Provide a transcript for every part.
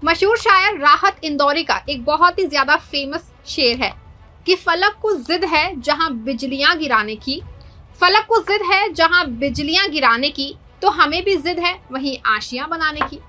मशहूर शायर राहत इंदौरी का एक बहुत ही ज्यादा फेमस शेर है कि फलक को जिद है जहां बिजलियां गिराने की, फलक को जिद है जहां बिजलियां गिराने की, तो हमें भी जिद है वहीं आशियां बनाने की।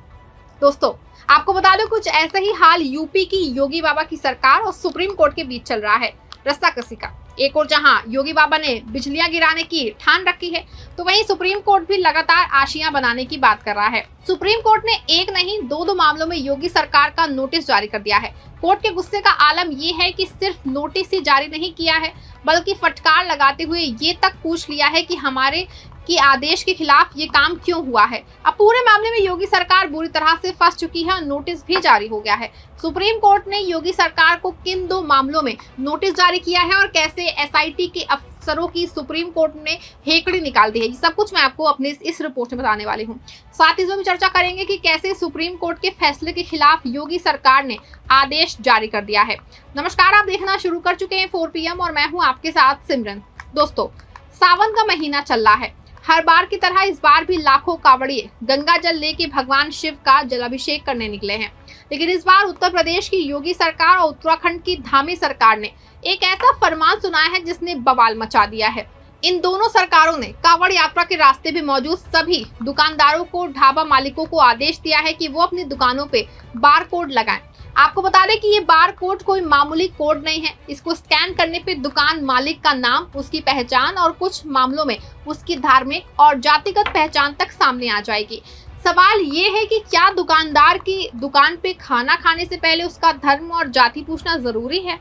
दोस्तों, आपको बता दो कुछ ऐसा ही हाल यूपी की योगी बाबा की सरकार और सुप्रीम कोर्ट के बीच चल रहा है, रस्साकसी का। एक और जहां योगी बाबा ने बिजलियां गिराने की ठान रखी है, तो वहीं सुप्रीम कोर्ट भी लगातार आशियां बनाने की बात कर रहा है। सुप्रीम कोर्ट ने एक नहीं दो मामलों में योगी सरकार का नोटिस जारी कर दिया है। कोर्ट के गुस्से का आलम ये है कि सिर्फ नोटिस ही जारी नहीं किया है, बल्कि फटकार लगाते हुए ये तक पूछ लिया है कि हमारे कि आदेश के खिलाफ ये काम क्यों हुआ है। अब पूरे मामले में योगी सरकार बुरी तरह से फंस चुकी है और नोटिस भी जारी हो गया है। सुप्रीम कोर्ट ने योगी सरकार को किन दो मामलों में नोटिस जारी किया है और कैसे एसआईटी के अफसरों की सुप्रीम कोर्ट ने हेकड़ी निकाल दी है, ये सब कुछ मैं आपको अपने इस रिपोर्ट में बताने वाली हूँ। साथ ही इसमें भी चर्चा करेंगे कि कैसे सुप्रीम कोर्ट के फैसले के खिलाफ योगी सरकार ने आदेश जारी कर दिया है। नमस्कार, आप देखना शुरू कर चुके हैं 4 PM और मैं हूँ आपके साथ सिमरन। दोस्तों, सावन का महीना चल रहा है। हर बार की तरह इस बार भी लाखों कांवड़िए गंगा जल लेके भगवान शिव का जलाभिषेक करने निकले हैं। लेकिन इस बार उत्तर प्रदेश की योगी सरकार और उत्तराखंड की धामी सरकार ने एक ऐसा फरमान सुनाया है जिसने बवाल मचा दिया है। इन दोनों सरकारों ने कांवड़ यात्रा के रास्ते पे मौजूद सभी दुकानदारों को, ढाबा मालिकों को आदेश दिया है कि वो अपनी दुकानों पे बार कोड लगाएं। आपको बता दें कि ये बार कोड कोई मामूली कोड नहीं है। इसको स्कैन करने पे दुकान मालिक का नाम, उसकी पहचान और कुछ मामलों में उसकी धार्मिक और जातिगत पहचान तक सामने आ जाएगी। सवाल ये है कि क्या दुकानदार की दुकान पे खाना खाने से पहले उसका धर्म और जाति पूछना जरूरी है?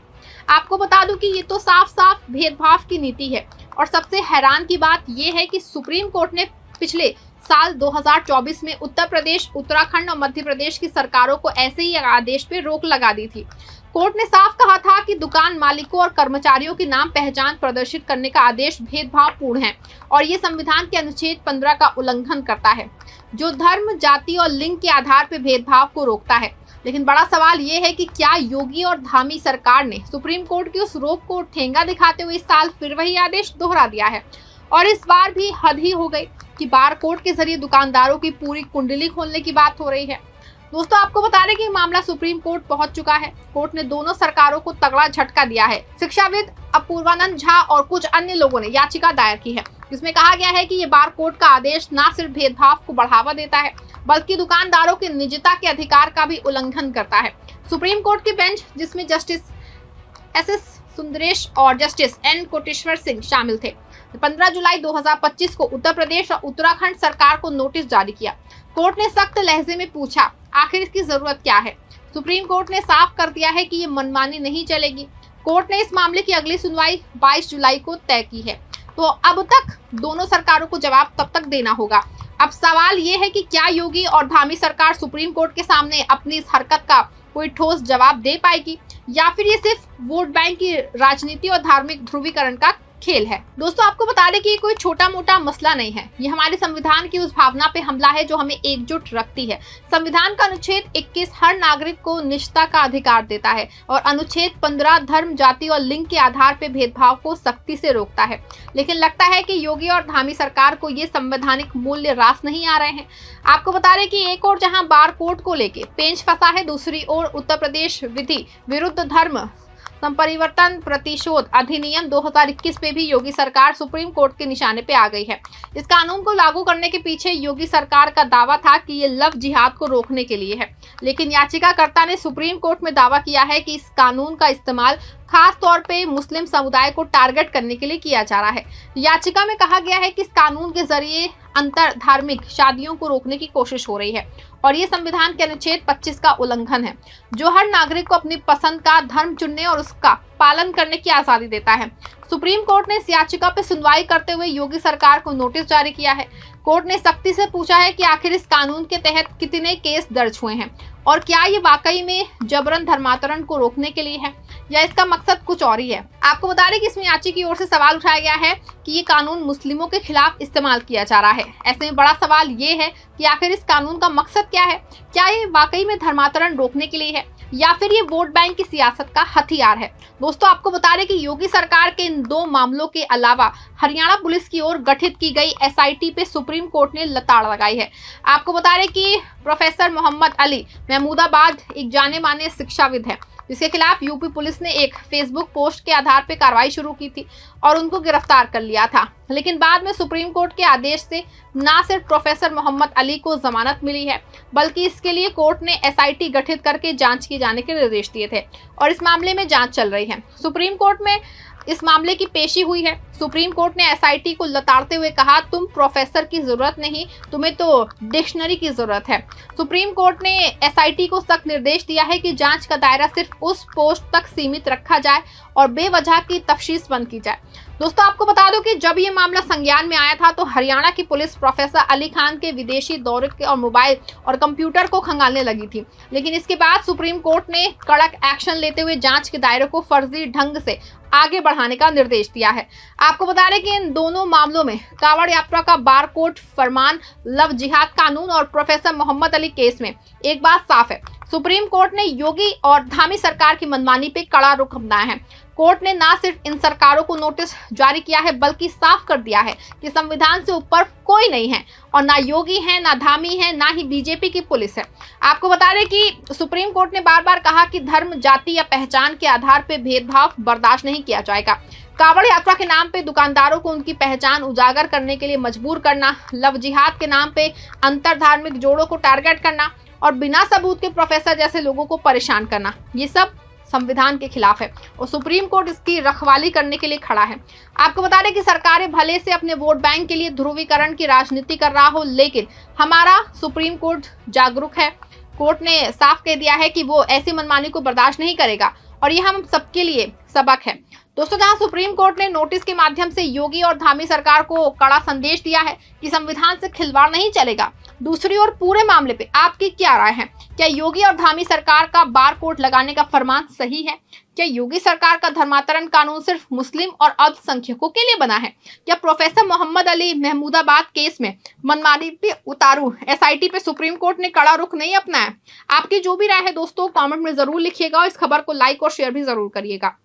आपको बता दूं कि ये तो साफ साफ भेदभाव की नीति है। और सबसे हैरान की बात ये है कि सुप्रीम कोर्ट ने पिछले साल 2024 में उत्तर प्रदेश, उत्तराखंड और मध्य प्रदेश की सरकारों को ऐसे ही आदेश पे रोक लगा दी थी। कोर्ट ने साफ कहा था कि दुकान मालिकों और कर्मचारियों की नाम पहचान प्रदर्शित करने का आदेश भेदभावपूर्ण है और ये संविधान के अनुच्छेद 15 का उल्लंघन करता है, जो धर्म, जाति और लिंग के आधार पर भेदभाव को रोकता है। लेकिन बड़ा सवाल ये है कि क्या योगी और धामी सरकार ने सुप्रीम कोर्ट की उस रोक को ठेंगा दिखाते हुए इस साल फिर वही आदेश दोहरा दिया है? और इस बार भी हद ही हो गई कि बार कोड के जरिए दुकानदारों की पूरी कुंडली खोलने की बात हो रही है। दोस्तों, आपको बता दें कि मामला सुप्रीम कोर्ट पहुंच चुका है। कोर्ट ने दोनों सरकारों को तगड़ा झटका दिया है। शिक्षाविद अपूर्वानंद झा और कुछ अन्य लोगों ने याचिका दायर की है, जिसमें कहा गया है कि ये बार कोड का आदेश न सिर्फ भेदभाव को बढ़ावा देता है, बल्कि दुकानदारों की निजता के अधिकार का भी उल्लंघन करता है। सुप्रीम कोर्ट की बेंच, जिसमें जस्टिस SS सुंदरेश और जस्टिस N कोटेश्वर सिंह शामिल थे, 15 जुलाई 2025 को उत्तर प्रदेश और उत्तराखंड सरकार को नोटिस जारी किया। कोर्ट ने सख्त लहजे में पूछा, आखिर इसकी जरूरत क्या है? सुप्रीम कोर्ट ने साफ कर दिया है कि ये मनमानी नहीं चलेगी। कोर्ट ने इस मामले की अगली सुनवाई 22 जुलाई को तय की है। तो अब तक दोनों सरकारों को जवाब तब तक देना होगा। अब सवाल ये है कि क्या योगी और धामी सरकार सुप्रीम कोर्ट के सामने अपनी इस हरकत का कोई ठोस जवाब दे पाएगी, या फिर ये सिर्फ वोट बैंक की राजनीति और धार्मिक ध्रुवीकरण का खेल है? दोस्तों, आपको बता दें कि ये कोई छोटा मोटा मसला नहीं है। ये हमारे संविधान की उस भावना पे हमला है जो हमें एकजुट रखती है। संविधान का अनुच्छेद 21 हर नागरिक को निजता का अधिकार देता है और अनुच्छेद 15 धर्म, जाति और लिंग के आधार पे भेदभाव को सख्ती से रोकता है। लेकिन लगता है कि योगी और धामी सरकार को ये संवैधानिक मूल्य रास नहीं आ रहे हैं। आपको बता दें कि एक और जहां बार कोड को लेके पेंच फंसा है, दूसरी ओर उत्तर प्रदेश विधि विरुद्ध धर्म संपरिवर्तन प्रतिशोध अधिनियम 2021 पे भी योगी सरकार सुप्रीम कोर्ट के निशाने पे आ गई है। इस कानून को लागू करने के पीछे योगी सरकार का दावा था कि ये लव जिहाद को रोकने के लिए है, लेकिन याचिकाकर्ता ने सुप्रीम कोर्ट में दावा किया है कि इस कानून का इस्तेमाल खास तौर पे मुस्लिम समुदाय को टारगेट करने के लिए किया जा रहा है। याचिका में कहा गया है कि इस कानून के जरिए अंतर धार्मिक शादियों को रोकने की कोशिश हो रही है और ये संविधान के अनुच्छेद 25 का उल्लंघन है, जो हर नागरिक को अपनी पसंद का धर्म चुनने और उसका पालन करने की आजादी देता है। सुप्रीम कोर्ट ने इस याचिका पर सुनवाई करते हुए योगी सरकार को नोटिस जारी किया है। कोर्ट ने सख्ती से पूछा है कि आखिर इस कानून के तहत कितने केस दर्ज हुए हैं और क्या ये वाकई में जबरन धर्मांतरण को रोकने के लिए है या इसका मकसद कुछ और ही है। आपको बता दें कि इसमें याची की ओर से सवाल उठाया गया है कि ये कानून मुस्लिमों के खिलाफ इस्तेमाल किया जा रहा है। ऐसे में बड़ा सवाल ये है, कि आखिर इस कानून का मकसद क्या है। क्या ये वाकई में धर्मांतरण रोकने के लिए है या फिर ये वोट बैंक की सियासत का हथियार है। दोस्तों आपको बता दें कि योगी सरकार के इन 2 मामलों के अलावा हरियाणा पुलिस की ओर गठित की गई एसआईटी पे सुप्रीम कोर्ट ने लताड़ लगाई है। आपको बता दें कि प्रोफेसर मोहम्मद अली महमूदाबाद एक जाने माने शिक्षाविद है, जिसके खिलाफ यूपी पुलिस ने एक फेसबुक पोस्ट के आधार पर कार्रवाई शुरू की थी और उनको गिरफ्तार कर लिया था। लेकिन बाद में सुप्रीम कोर्ट के आदेश से न सिर्फ प्रोफेसर मोहम्मद अली को जमानत मिली है, बल्कि इसके लिए कोर्ट ने एसआईटी गठित करके जांच किए जाने के निर्देश दिए थे और इस मामले में जांच चल रही है। सुप्रीम कोर्ट में इस मामले की पेशी हुई है। सुप्रीम कोर्ट ने एसआईटी को लताड़ते हुए कहा, तुम प्रोफेसर की जरूरत नहीं, तुम्हें तो डिक्शनरी की जरूरत है। सुप्रीम कोर्ट ने एसआईटी को सख्त निर्देश दिया है कि जांच का दायरा सिर्फ उस पोस्ट तक सीमित रखा जाए और बेवजह की तफ्तीश बंद की जाए। दोस्तों आपको बता दो कि जब ये मामला संज्ञान में आया था तो हरियाणा की पुलिस प्रोफेसर अली खान के विदेशी दौरे के और मोबाइल और कंप्यूटर को खंगालने लगी थी। लेकिन इसके बाद सुप्रीम कोर्ट ने कड़क एक्शन लेते हुए जांच के दायरे को फर्जी ढंग से आगे बढ़ाने का निर्देश दिया है। आपको बता दें कि इन दोनों मामलों में कावड़ यात्रा का बारकोड फरमान, लव जिहाद कानून और प्रोफेसर मोहम्मद अली केस में एक बात साफ है, सुप्रीम कोर्ट ने योगी और धामी सरकार की मनमानी पे कड़ा रुख अपनाया है। कोर्ट ने न सिर्फ इन सरकारों को नोटिस जारी किया है, बल्कि साफ कर दिया है कि संविधान से ऊपर कोई नहीं है और ना योगी है, ना धामी है, ना ही बीजेपी की पुलिस है। आपको बता दें कि सुप्रीम कोर्ट ने बार बार कहा कि धर्म, जाति या पहचान के आधार पर भेदभाव बर्दाश्त नहीं किया जाएगा। कावड़ यात्रा के नाम पे दुकानदारों को उनकी पहचान उजागर करने के लिए मजबूर करना, लव जिहाद के नाम पे अंतर धार्मिक जोड़ों को टारगेट करना और बिना सबूत के प्रोफेसर जैसे लोगों को परेशान करना, ये सब संविधान के खिलाफ है और सुप्रीम कोर्ट इसकी रखवाली करने के लिए खड़ा है। आपको बता दें कि सरकारें भले से अपने वोट बैंक के लिए ध्रुवीकरण की राजनीति कर रहा हो, लेकिन हमारा सुप्रीम कोर्ट जागरूक है। कोर्ट ने साफ कह दिया है कि वो ऐसी मनमानी को बर्दाश्त नहीं करेगा और ये हम सबके लिए सबक है। दोस्तों जहां सुप्रीम कोर्ट ने नोटिस के माध्यम से योगी और धामी सरकार को कड़ा संदेश दिया है कि संविधान से खिलवाड़ नहीं चलेगा, दूसरी ओर पूरे मामले पे आपकी क्या राय है? क्या योगी और धामी सरकार का बारकोड लगाने का फरमान सही है? क्या योगी सरकार का धर्मांतरण कानून सिर्फ मुस्लिम और अल्पसंख्यकों के लिए बना है? क्या प्रोफेसर मोहम्मद अली महमूदाबाद केस में मनमानी पे उतारू एसआईटी पे सुप्रीम कोर्ट ने कड़ा रुख नहीं अपनाया? आपकी जो भी राय है दोस्तों कमेंट में जरूर लिखिएगा और इस खबर को लाइक और शेयर भी जरूर करिएगा।